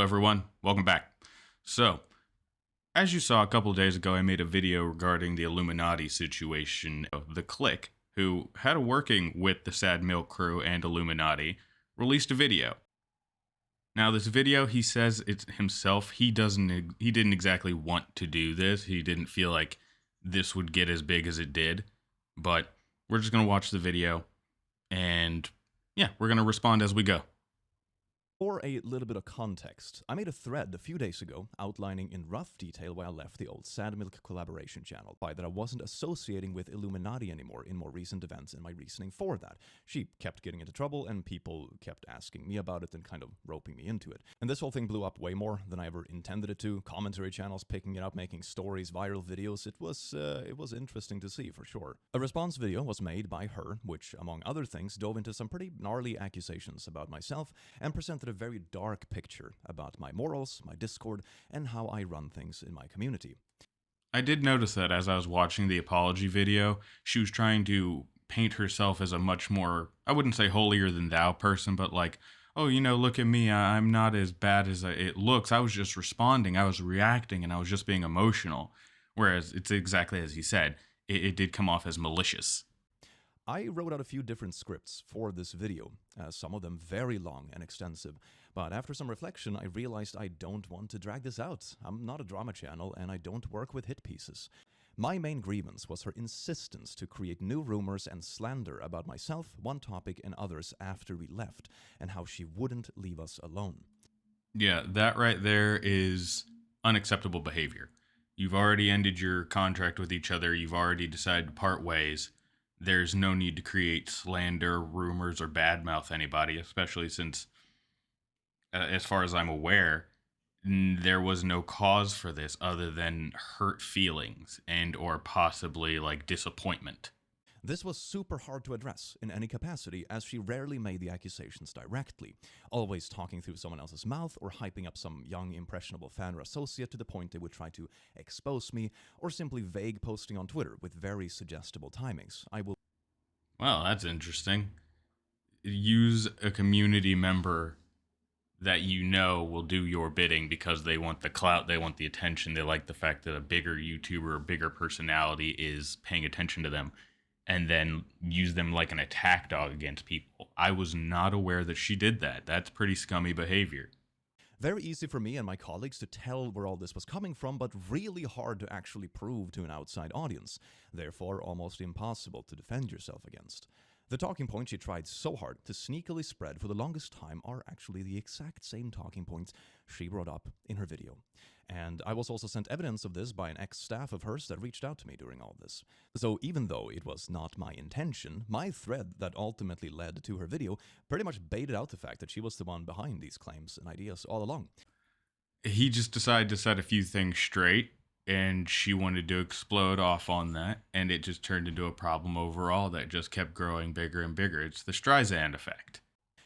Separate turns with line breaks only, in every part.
everyone, welcome back. So, as you saw a couple of days ago, I made a video regarding the Illuminati situation. The Click, who had a working with the Sad Milk crew and Illuminati, released a video. Now, this video, he says it's himself. He didn't exactly want to do this. He didn't feel like this would get as big as it did. But we're just going to watch the video, and yeah, we're going to respond as we go.
For a little bit of context, I made a thread a few days ago outlining in rough detail why I left the old Sad Milk collaboration channel, by that I wasn't associating with Illuminati anymore in more recent events, and my reasoning for that. She kept getting into trouble and people kept asking me about it and kind of roping me into it. And this whole thing blew up way more than I ever intended it to. Commentary channels picking it up, making stories, viral videos. It was interesting to see for sure. A response video was made by her, which among other things dove into some pretty gnarly accusations about myself and presented a very dark picture about my morals, my Discord, and how I run things in my community.
I did notice that as I was watching the apology video, she was trying to paint herself as a much more, I wouldn't say holier than thou person, but like, oh, you know, look at me, I'm not as bad as it looks. I was just responding, I was reacting, and I was just being emotional. Whereas it's exactly as he said, it did come off as malicious.
I wrote out a few different scripts for this video, some of them very long and extensive, but after some reflection I realized I don't want to drag this out. I'm not a drama channel and I don't work with hit pieces. My main grievance was her insistence to create new rumors and slander about myself, One Topic, and others after we left, and how she wouldn't leave us alone.
Yeah, that right there is unacceptable behavior. You've already ended your contract with each other, you've already decided to part ways. There's no need to create slander, rumors, or badmouth anybody, especially since, as far as I'm aware, there was no cause for this other than hurt feelings and or possibly like disappointment.
This was super hard to address in any capacity, as she rarely made the accusations directly, always talking through someone else's mouth or hyping up some young impressionable fan or associate to the point they would try to expose me, or simply vague posting on Twitter with very suggestible timings.
Well, that's interesting. Use a community member that you know will do your bidding because they want the clout, they want the attention, they like the fact that a bigger YouTuber or bigger personality is paying attention to them, and then use them like an attack dog against people. I was not aware that she did that. That's pretty scummy behavior.
Very easy for me and my colleagues to tell where all this was coming from, but really hard to actually prove to an outside audience. Therefore, almost impossible to defend yourself against. The talking points she tried so hard to sneakily spread for the longest time are actually the exact same talking points she brought up in her video. And I was also sent evidence of this by an ex-staff of hers that reached out to me during all this. So even though it was not my intention, my thread that ultimately led to her video pretty much baited out the fact that she was the one behind these claims and ideas all along.
He just decided to set a few things straight, and she wanted to explode off on that, and it just turned into a problem overall that just kept growing bigger and bigger. It's the Streisand effect.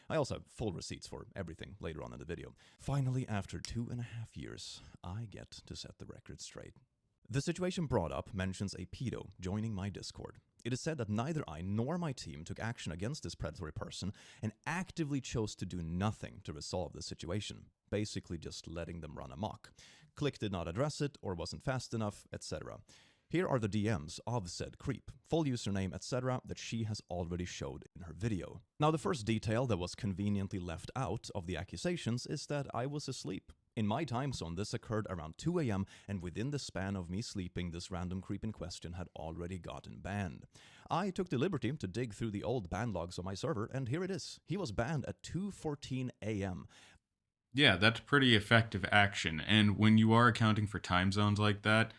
I also have full receipts for everything later on in the video. Finally, after 2.5 years, I get to set the record straight. The situation brought up mentions a pedo joining my Discord. It is said that neither I nor my team took action against this predatory person and actively chose to do nothing to resolve the situation, basically just letting them run amok. Click did not address it or wasn't fast enough, etc. Here are the DMs of said creep, full username, etc. that she has already showed in her video. Now, the first detail that was conveniently left out of the accusations is that I was asleep. In my time zone, this occurred around 2 AM, and within the span of me sleeping, this random creep in question had already gotten banned. I took the liberty to dig through the old ban logs on my server, and here it is. He was banned at 2:14 AM.
Yeah, that's pretty effective action, and when you are accounting for time zones like that,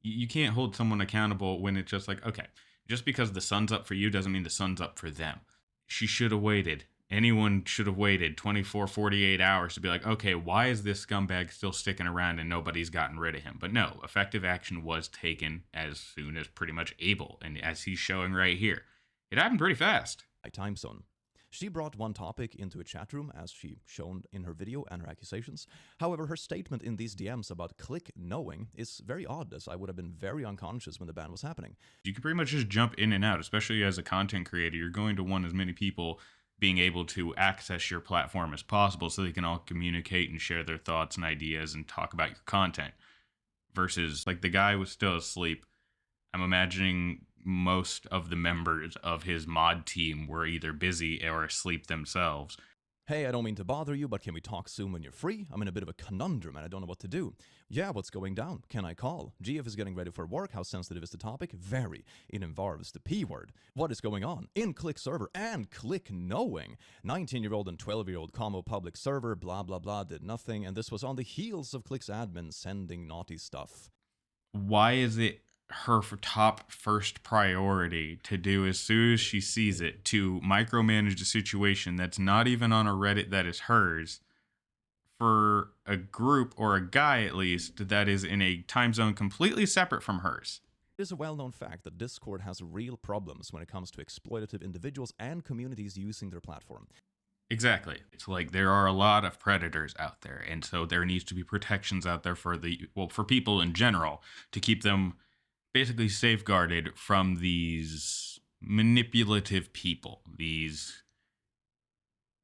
you can't hold someone accountable when it's just like, okay, just because the sun's up for you doesn't mean the sun's up for them. She should have waited. Anyone should have waited 24, 48 hours to be like, okay, why is this scumbag still sticking around and nobody's gotten rid of him? But no, effective action was taken as soon as pretty much able, and as he's showing right here. It happened pretty fast.
My time zone. She brought One Topic into a chat room, as she shown in her video and her accusations. However, her statement in these DMs about Click knowing is very odd, as I would have been very unconscious when the ban was happening.
You can pretty much just jump in and out, especially as a content creator. You're going to want as many people being able to access your platform as possible so they can all communicate and share their thoughts and ideas and talk about your content. Versus, like, the guy was still asleep. I'm imagining most of the members of his mod team were either busy or asleep themselves.
Hey, I don't mean to bother you, but can we talk soon when you're free? I'm in a bit of a conundrum and I don't know what to do. Yeah, what's going down? Can I call? GF is getting ready for work. How sensitive is the topic? Very. It involves the P word. What is going on? In Click server and Click knowing. 19-year-old and 12-year-old combo public server, blah blah blah, did nothing, and this was on the heels of Click's admin sending naughty stuff.
Why is it her top first priority to do as soon as she sees it to micromanage a situation that's not even on a Reddit that is hers for a group, or a guy at least, that is in a time zone completely separate from hers?
It is a well-known fact that Discord has real problems when it comes to exploitative individuals and communities using their platform.
Exactly. It's like there are a lot of predators out there, and so there needs to be protections out there for for people in general to keep them basically safeguarded from these manipulative people.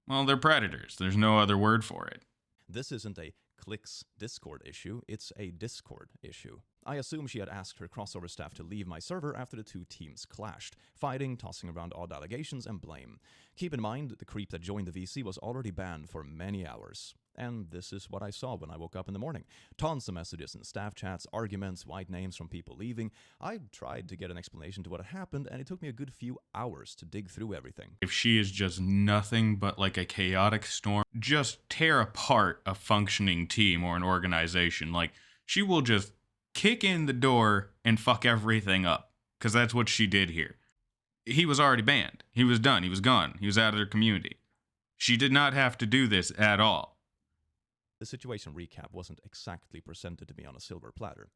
They're predators. There's no other word for it.
This isn't a Click's Discord issue, it's a Discord issue. I assume she had asked her crossover staff to leave my server after the two teams clashed, fighting, tossing around odd allegations, and blame. Keep in mind, the creep that joined the VC was already banned for many hours. And this is what I saw when I woke up in the morning. Tons of messages in staff chats, arguments, white names from people leaving. I tried to get an explanation to what had happened, and it took me a good few hours to dig through everything.
If she is just nothing but like a chaotic storm, just tear apart a functioning team or an organization. Like, she will just kick in the door and fuck everything up, because that's what she did here. He was already banned. He was done. He was gone. He was out of their community. She did not have to do this at all.
The situation recap wasn't exactly presented to me on a silver platter.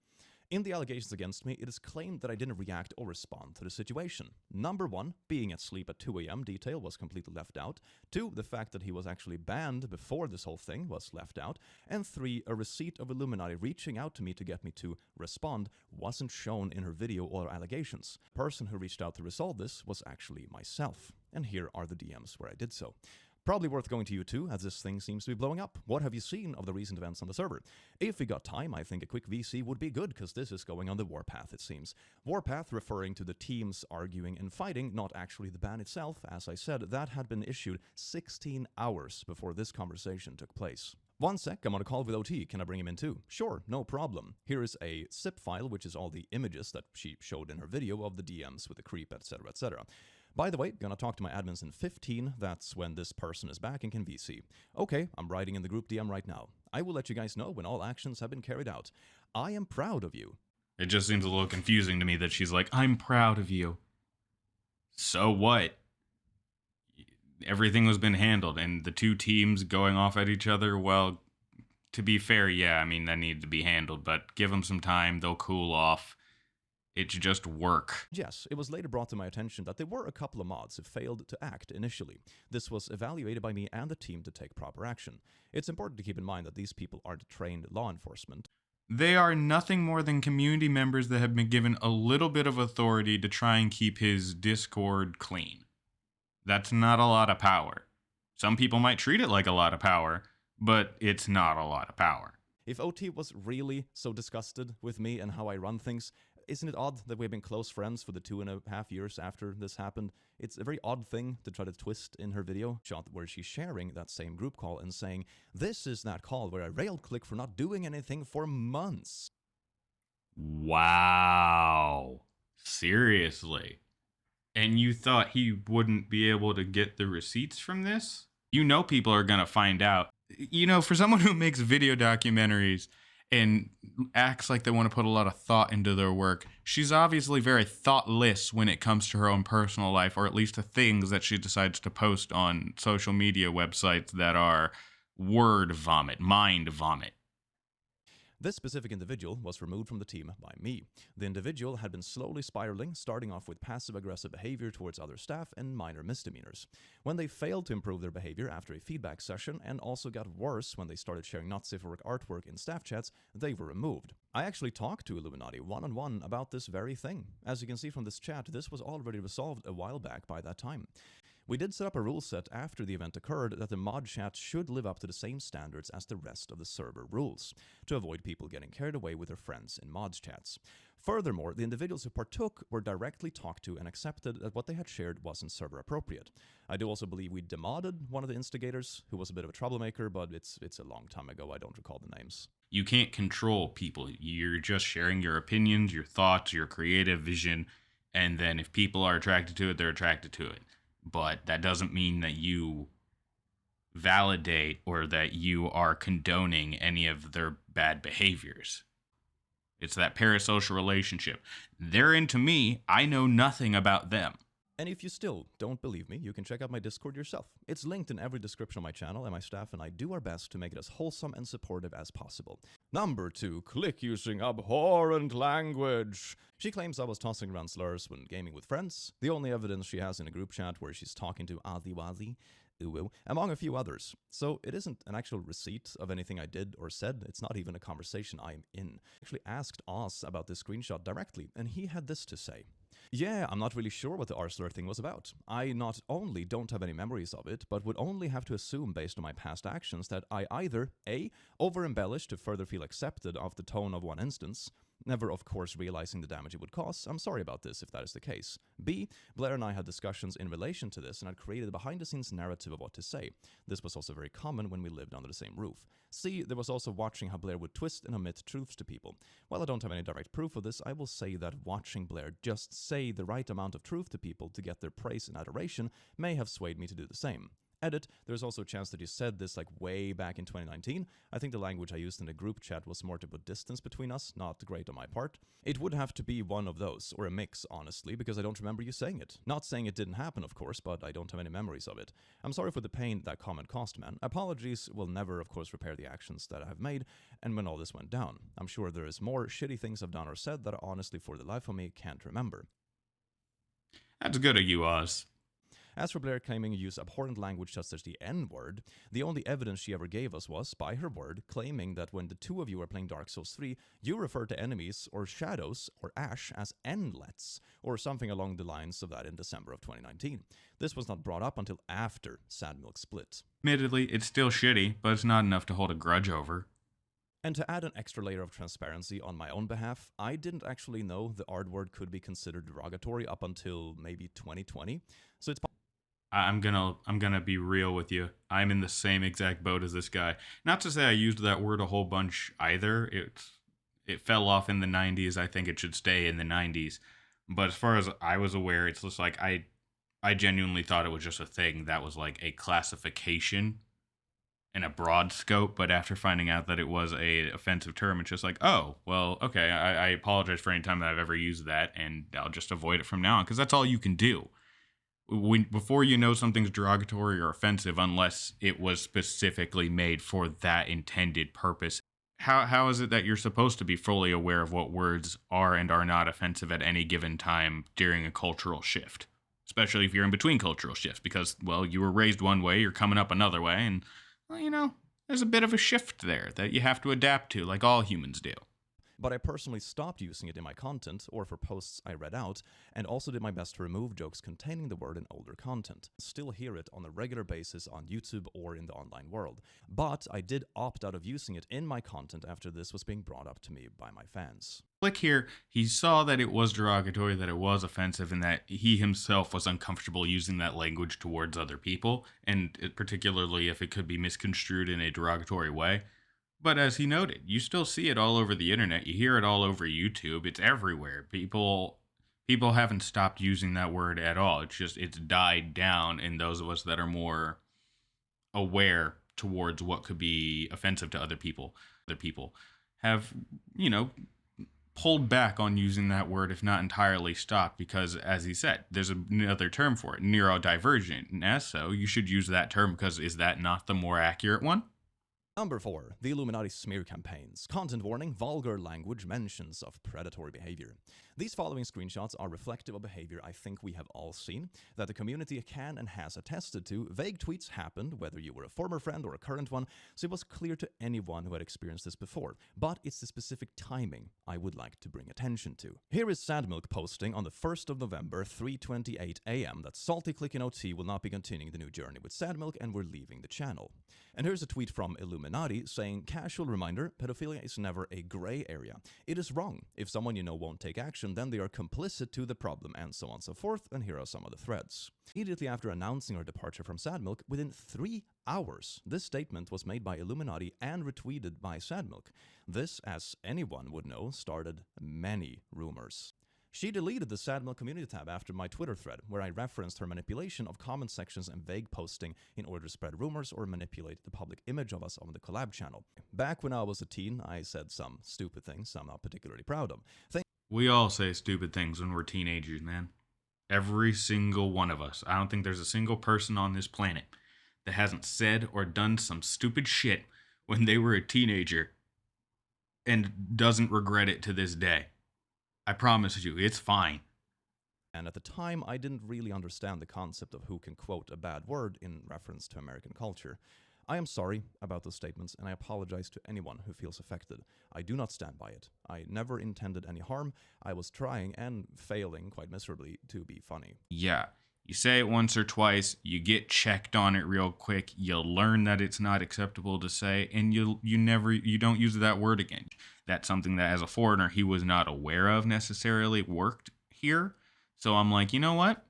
In the allegations against me, it is claimed that I didn't react or respond to the situation. Number 1, being asleep at 2 a.m. detail was completely left out. 2, the fact that he was actually banned before this whole thing was left out. And 3, a receipt of Illuminati reaching out to me to get me to respond wasn't shown in her video or allegations. The person who reached out to resolve this was actually myself. And here are the DMs where I did so. Probably worth going to you too, as this thing seems to be blowing up. What have you seen of the recent events on the server? If we got time, I think a quick VC would be good, because this is going on the warpath, it seems. Warpath referring to the teams arguing and fighting, not actually the ban itself. As I said, that had been issued 16 hours before this conversation took place. One sec, I'm on a call with OT. Can I bring him in too? Sure, no problem. Here is a zip file, which is all the images that she showed in her video of the DMs with the creep, etc., etc. By the way, gonna talk to my admins in 15, that's when this person is back and can VC. Okay, I'm writing in the group DM right now. I will let you guys know when all actions have been carried out. I am proud of you.
It just seems a little confusing to me that she's like, I'm proud of you. So what? Everything has been handled, and the two teams going off at each other, well, to be fair, yeah, I mean, that needed to be handled, but give them some time, they'll cool off. It's just work.
Yes, it was later brought to my attention that there were a couple of mods who failed to act initially. This was evaluated by me and the team to take proper action. It's important to keep in mind that these people aren't trained law enforcement.
They are nothing more than community members that have been given a little bit of authority to try and keep his Discord clean. That's not a lot of power. Some people might treat it like a lot of power, but it's not a lot of power.
If OT was really so disgusted with me and how I run things, isn't it odd that we've been close friends for the 2.5 years after this happened? It's a very odd thing to try to twist in her video shot where she's sharing that same group call and saying, this is that call where I railed Click for not doing anything for months.
Wow. Seriously? And you thought he wouldn't be able to get the receipts from this? You know people are going to find out. You know, for someone who makes video documentaries and acts like they want to put a lot of thought into their work, she's obviously very thoughtless when it comes to her own personal life, or at least the things that she decides to post on social media websites that are word vomit, mind vomit.
This specific individual was removed from the team by me. The individual had been slowly spiraling, starting off with passive-aggressive behavior towards other staff and minor misdemeanors. When they failed to improve their behavior after a feedback session, and also got worse when they started sharing not safe for work artwork in staff chats, they were removed. I actually talked to Illuminati one-on-one about this very thing. As you can see from this chat, this was already resolved a while back by that time. We did set up a rule set after the event occurred that the mod chat should live up to the same standards as the rest of the server rules, to avoid people getting carried away with their friends in mods chats. Furthermore, the individuals who partook were directly talked to and accepted that what they had shared wasn't server appropriate. I do also believe we demodded one of the instigators, who was a bit of a troublemaker, but it's a long time ago, I don't recall the names.
You can't control people. You're just sharing your opinions, your thoughts, your creative vision, and then if people are attracted to it, they're attracted to it. But that doesn't mean that you validate or that you are condoning any of their bad behaviors. It's that parasocial relationship. They're into me. I know nothing about them.
And if you still don't believe me, you can check out my Discord yourself. It's linked in every description of my channel, and my staff and I do our best to make it as wholesome and supportive as possible. Number 2, click using abhorrent language. She claims I was tossing around slurs when gaming with friends. The only evidence she has in a group chat where she's talking to Aziwazi, among a few others. So it isn't an actual receipt of anything I did or said. It's not even a conversation I'm in. I actually asked Oz about this screenshot directly, and he had this to say. Yeah, I'm not really sure what the r-slur thing was about. I not only don't have any memories of it, but would only have to assume based on my past actions that I either A. over-embellished to further feel accepted of the tone of one instance, never of course realizing the damage it would cause. I'm sorry about this if that is the case. B. Blair and I had discussions in relation to this and had created a behind-the-scenes narrative of what to say. This was also very common when we lived under the same roof. C. There was also watching how Blair would twist and omit truths to people. While I don't have any direct proof of this, I will say that watching Blair just say the right amount of truth to people to get their praise and adoration may have swayed me to do the same. Edit, there's also a chance that you said this like way back in 2019. I think the language I used in the group chat was more to put distance between us, not great on my part. It would have to be one of those, or a mix, honestly, because I don't remember you saying it. Not saying it didn't happen, of course, but I don't have any memories of it. I'm sorry for the pain that comment caused, man. Apologies will never, of course, repair the actions that I have made, and when all this went down. I'm sure there is more shitty things I've done or said that I honestly, for the life of me, can't remember.
That's good of you, Oz.
As for Blair claiming you use abhorrent language such as the N-word, the only evidence she ever gave us was, by her word, claiming that when the two of you were playing Dark Souls 3, you referred to enemies or shadows or ash as N-lets, or something along the lines of that in December of 2019. This was not brought up until after Sad Milk split.
Admittedly, it's still shitty, but it's not enough to hold a grudge over.
And to add an extra layer of transparency on my own behalf, I didn't actually know the R-word could be considered derogatory up until maybe 2020, so it's
I'm gonna be real with you. I'm in the same exact boat as this guy. Not to say I used that word a whole bunch either. It fell off in the 90s. I think it should stay in the 90s. But as far as I was aware, it's just like I genuinely thought it was just a thing that was like a classification in a broad scope. But after finding out that it was a offensive term, it's just like, oh, well, okay. I apologize for any time that I've ever used that, and I'll just avoid it from now on because that's all you can do. Before you know something's derogatory or offensive, unless it was specifically made for that intended purpose, how is it that you're supposed to be fully aware of what words are and are not offensive at any given time during a cultural shift? Especially if you're in between cultural shifts, because, well, you were raised one way, you're coming up another way, and, well, you know, there's a bit of a shift there that you have to adapt to, like all humans do.
But I personally stopped using it in my content or for posts I read out, and also did my best to remove jokes containing the word in older content. Still hear it on a regular basis on YouTube or in the online world. But I did opt out of using it in my content after this was being brought up to me by my fans.
Click here, he saw that it was derogatory, that it was offensive, and that he himself was uncomfortable using that language towards other people, and particularly if it could be misconstrued in a derogatory way. But as he noted, you still see it all over the internet. You hear it all over YouTube. It's everywhere. People haven't stopped using that word at all. It's died down in those of us that are more aware towards what could be offensive to other people. Other people have, pulled back on using that word, if not entirely stopped, because, as he said, there's another term for it, neurodivergent. And so you should use that term because is that not the more accurate one?
Number 4. The Illuminati smear campaigns. Content warning, vulgar language, mentions of predatory behavior. These following screenshots are reflective of behavior I think we have all seen, that the community can and has attested to. Vague tweets happened, whether you were a former friend or a current one, so it was clear to anyone who had experienced this before. But it's the specific timing I would like to bring attention to. Here is Sadmilk posting on the 1st of November, 3:28 a.m. that Salty Click and OT will not be continuing the new journey with Sadmilk and we're leaving the channel. And here's a tweet from Illuminati saying, casual reminder, pedophilia is never a gray area. It is wrong. If someone you know won't take action, then they are complicit to the problem, and so on and so forth, and here are some of the threads. Immediately after announcing her departure from Sadmilk, within 3 hours, this statement was made by Illuminati and retweeted by Sadmilk. This, as anyone would know, started many rumors. She deleted the Sadmilk community tab after my Twitter thread, where I referenced her manipulation of comment sections and vague posting in order to spread rumors or manipulate the public image of us on the collab channel. Back when I was a teen, I said some stupid things I'm not particularly proud of.
We all say stupid things when we're teenagers, man. Every single one of us. I don't think there's a single person on this planet that hasn't said or done some stupid shit when they were a teenager and doesn't regret it to this day. I promise you, it's fine.
And at the time, I didn't really understand the concept of who can quote a bad word in reference to American culture. I am sorry about those statements, and I apologize to anyone who feels affected. I do not stand by it. I never intended any harm. I was trying, and failing quite miserably, to be funny.
Yeah, you say it once or twice, you get checked on it real quick, you'll learn that it's not acceptable to say, and you don't use that word again. That's something that as a foreigner he was not aware of necessarily worked here. So I'm like, you know what?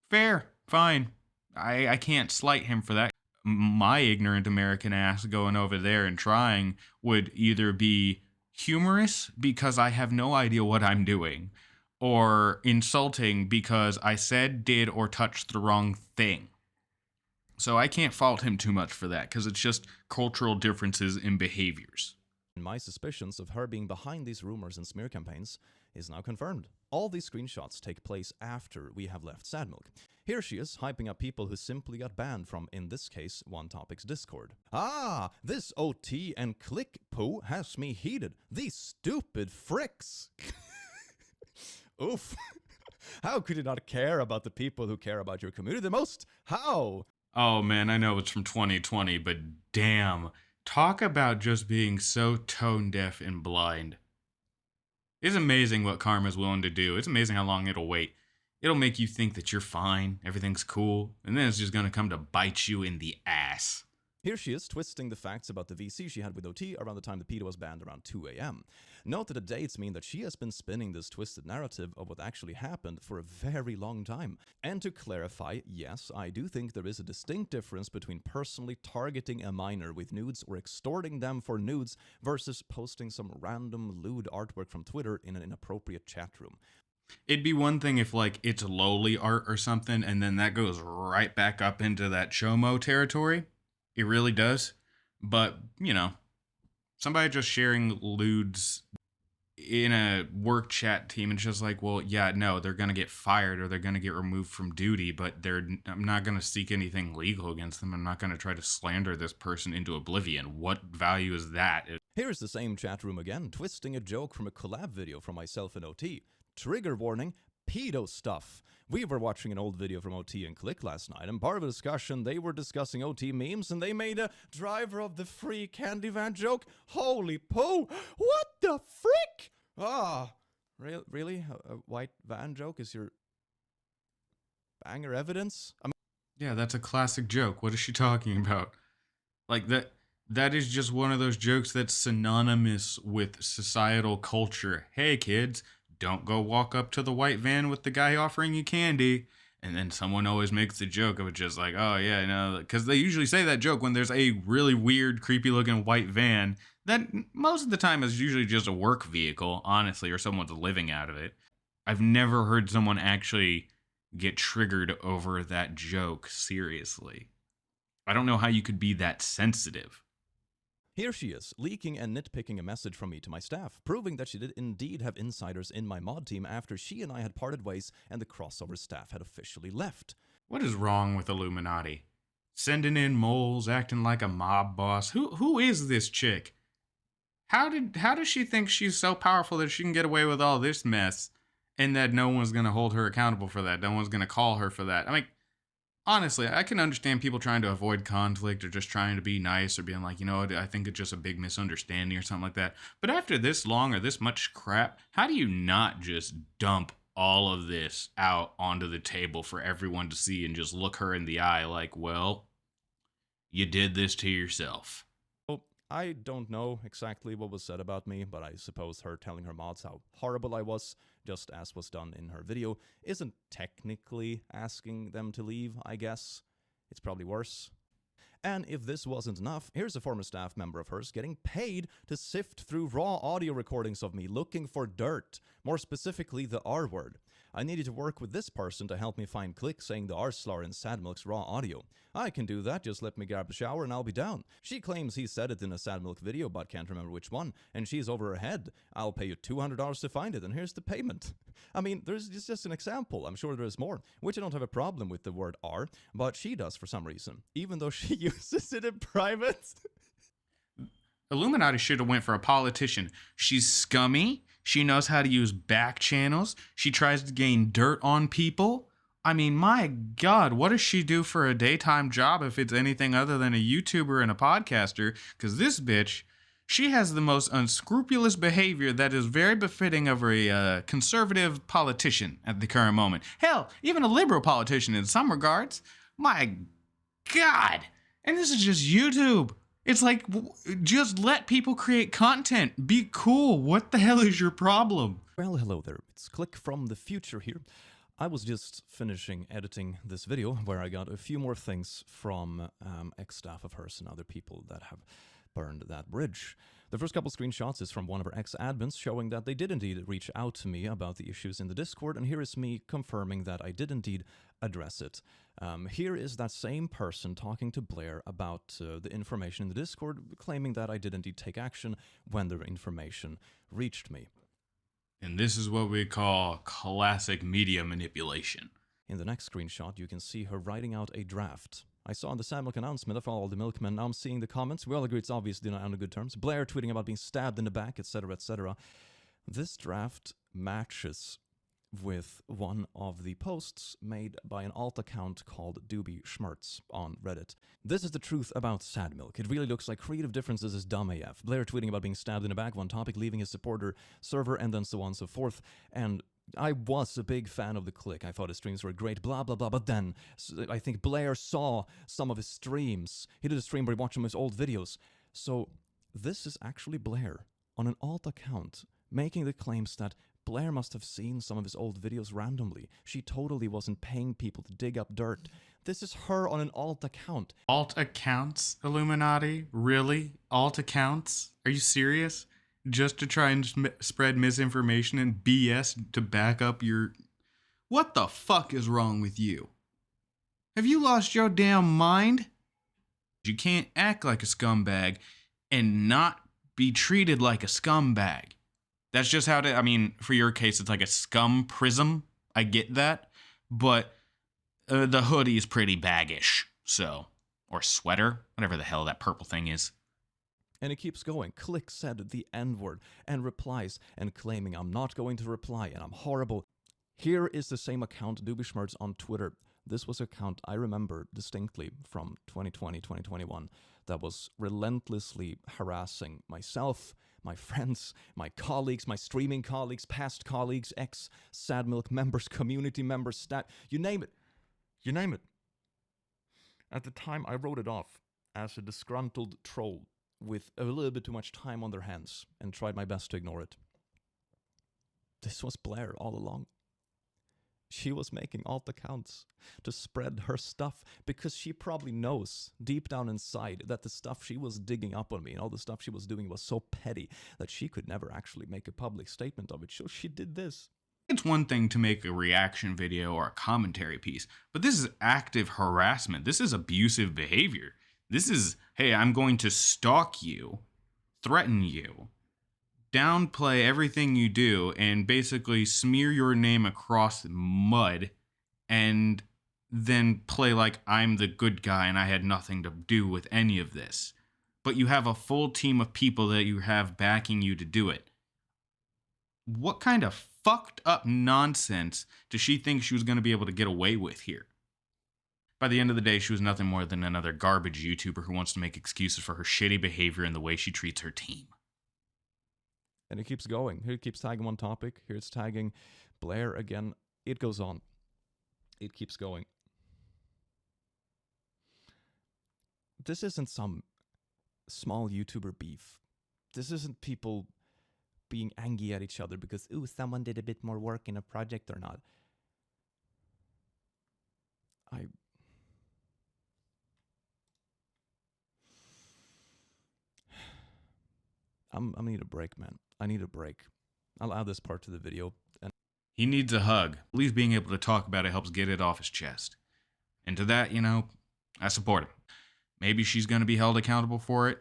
Fair, fine. I can't slight him for that. My ignorant American ass going over there and trying would either be humorous because I have no idea what I'm doing, or insulting because I said, did, or touched the wrong thing. So I can't fault him too much for that because it's just cultural differences in behaviors.
My suspicions of her being behind these rumors and smear campaigns is now confirmed. All these screenshots take place after we have left Sadmilk. Here she is, hyping up people who simply got banned from, in this case, One Topic's Discord. Ah, this OT and click poo has me heated. These stupid fricks. Oof. How could you not care about the people who care about your community the most? How?
Oh man, I know it's from 2020, but damn. Talk about just being so tone deaf and blind. It's amazing what karma's willing to do. It's amazing how long it'll wait. It'll make you think that you're fine, everything's cool, and then it's just gonna come to bite you in the ass.
Here she is, twisting the facts about the VC she had with OT around the time the pedo was banned around 2 a.m. Note that the dates mean that she has been spinning this twisted narrative of what actually happened for a very long time. And to clarify, yes, I do think there is a distinct difference between personally targeting a minor with nudes or extorting them for nudes versus posting some random lewd artwork from Twitter in an inappropriate chat room.
It'd be one thing if, like, it's lowly art or something, and then that goes right back up into that chomo territory. It really does. But, you know, somebody just sharing lewds in a work chat team, and just like, well, yeah, no, they're going to get fired or they're going to get removed from duty, but I'm not going to seek anything legal against them. I'm not going to try to slander this person into oblivion. What value is that?
Here's the same chat room again, twisting a joke from a collab video from myself and OT. Trigger warning, pedo stuff. We were watching an old video from OT and Click last night, and part of the discussion, they were discussing OT memes, and they made a driver of the free candy van joke. Holy poo! What the frick? Ah, really? A white van joke is your banger evidence?
Yeah, that's a classic joke. What is she talking about? Like, that is just one of those jokes that's synonymous with societal culture. Hey, kids, don't go walk up to the white van with the guy offering you candy. And then someone always makes the joke of it just like, oh yeah, no, because they usually say that joke when there's a really weird, creepy looking white van that most of the time is usually just a work vehicle, honestly, or someone's living out of it. I've never heard someone actually get triggered over that joke, seriously. I don't know how you could be that sensitive.
Here she is, leaking and nitpicking a message from me to my staff, proving that she did indeed have insiders in my mod team after she and I had parted ways and the crossover staff had officially left.
What is wrong with Illuminati? Sending in moles, acting like a mob boss. Who is this chick? How does she think she's so powerful that she can get away with all this mess? and that no one's going to hold her accountable for that. No one's going to call her for that. I mean, honestly, I can understand people trying to avoid conflict or just trying to be nice or being like, you know what, I think it's just a big misunderstanding or something like that. But after this long or this much crap, how do you not just dump all of this out onto the table for everyone to see and just look her in the eye like, well, you did this to yourself?
Well, I don't know exactly what was said about me, but I suppose her telling her mods how horrible I was, just as was done in her video, isn't technically asking them to leave, I guess. It's probably worse. And if this wasn't enough, here's a former staff member of hers getting paid to sift through raw audio recordings of me looking for dirt, more specifically the R word. I needed to work with this person to help me find clicks saying the R slur in Sad Milk's raw audio. I can do that, just let me grab a shower and I'll be down. She claims he said it in a Sad Milk video but can't remember which one, and she's over her head. I'll pay you $200 to find it, and here's the payment. I mean, it's just an example. I'm sure there's more, which I don't have a problem with the word R, but she does for some reason, even though she uses it in private.
Illuminati should have went for a politician. She's scummy. She knows how to use back channels. She tries to gain dirt on people. I mean, my God, what does she do for a daytime job if it's anything other than a YouTuber and a podcaster? Because this bitch, she has the most unscrupulous behavior that is very befitting of a conservative politician at the current moment. Hell, even a liberal politician in some regards. My God. And this is just YouTube. It's like, just let people create content. Be cool. What the hell is your problem?
Well, hello there. It's Click from the future here. I was just finishing editing this video where I got a few more things from ex-staff of hers and other people that have burned that bridge. The first couple screenshots is from one of our ex-admins showing that they did indeed reach out to me about the issues in the Discord, and here is me confirming that I did indeed address it. Here is that same person talking to Blair about the information in the Discord, claiming that I did indeed take action when the information reached me.
And this is what we call classic media manipulation.
In the next screenshot, you can see her writing out a draft. I saw in the Sad Milk announcement of all the milkmen. Now I'm seeing the comments. We all agree it's obviously not on good terms. Blair tweeting about being stabbed in the back, etc., etc. This draft matches with one of the posts made by an alt account called Doobie Schmertz on Reddit. This is the truth about Sad Milk. It really looks like creative differences is dumb AF. Blair tweeting about being stabbed in the back, one topic, leaving his supporter server, and then so on and so forth. And I was a big fan of the Click. I thought his streams were great, blah, blah, blah. But then I think Blair saw some of his streams. He did a stream where he watched some of his old videos. So this is actually Blair on an alt account making the claims that Blair must have seen some of his old videos randomly. She totally wasn't paying people to dig up dirt. This is her on an alt account.
Alt accounts, Illuminati? Really? Alt accounts? Are you serious? Just to try and spread misinformation and BS to back up your... What the fuck is wrong with you? Have you lost your damn mind? You can't act like a scumbag and not be treated like a scumbag. That's just how to, I mean, for your case, it's like a scum prism. I get that. But the hoodie is pretty baggish. So, or sweater, whatever the hell that purple thing is.
And it keeps going. Click said the N-word and replies and claiming I'm not going to reply and I'm horrible. Here is the same account, Doobie Schmertz on Twitter. This was an account I remember distinctly from 2020, 2021 that was relentlessly harassing myself, my friends, my colleagues, my streaming colleagues, past colleagues, ex-Sad Milk members, community members, you name it. You name it. At the time, I wrote it off as a disgruntled troll with a little bit too much time on their hands and tried my best to ignore it. This was Blair all along. She was making alt accounts to spread her stuff because she probably knows deep down inside that the stuff she was digging up on me and all the stuff she was doing was so petty that she could never actually make a public statement of it. So she did this.
It's one thing to make a reaction video or a commentary piece, but this is active harassment. This is abusive behavior. This is, hey, I'm going to stalk you, threaten you, downplay everything you do, and basically smear your name across mud, and then play like I'm the good guy and I had nothing to do with any of this. But you have a full team of people that you have backing you to do it. What kind of fucked up nonsense does she think she was going to be able to get away with here? By the end of the day, she was nothing more than another garbage YouTuber who wants to make excuses for her shitty behavior and the way she treats her team.
And it keeps going. Here it keeps tagging one topic. Here it's tagging Blair again. It goes on. It keeps going. This isn't some small YouTuber beef. This isn't people being angry at each other because, ooh, someone did a bit more work in a project or not. I need a break, man. I need a break. I'll add this part to the video. And
he needs a hug. At least being able to talk about it helps get it off his chest. And to that, I support him. Maybe she's going to be held accountable for it.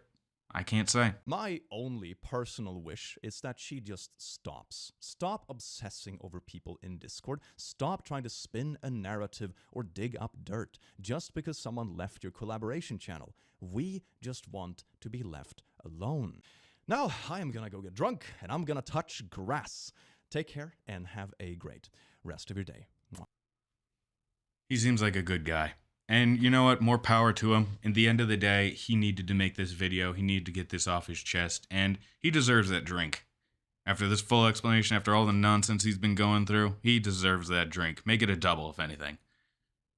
I can't say.
My only personal wish is that she just stops. Stop obsessing over people in Discord. Stop trying to spin a narrative or dig up dirt just because someone left your collaboration channel. We just want to be left alone. Now, I am gonna go get drunk, and I'm gonna touch grass. Take care, and have a great rest of your day.
He seems like a good guy. And you know what? More power to him. In the end of the day, he needed to make this video. He needed to get this off his chest, and he deserves that drink. After this full explanation, after all the nonsense he's been going through, he deserves that drink. Make it a double, if anything.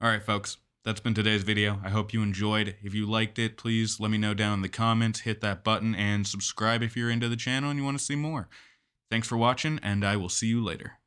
Alright, folks. That's been today's video. I hope you enjoyed. If you liked it, please let me know down in the comments. Hit that button and subscribe if you're into the channel and you want to see more. Thanks for watching, and I will see you later.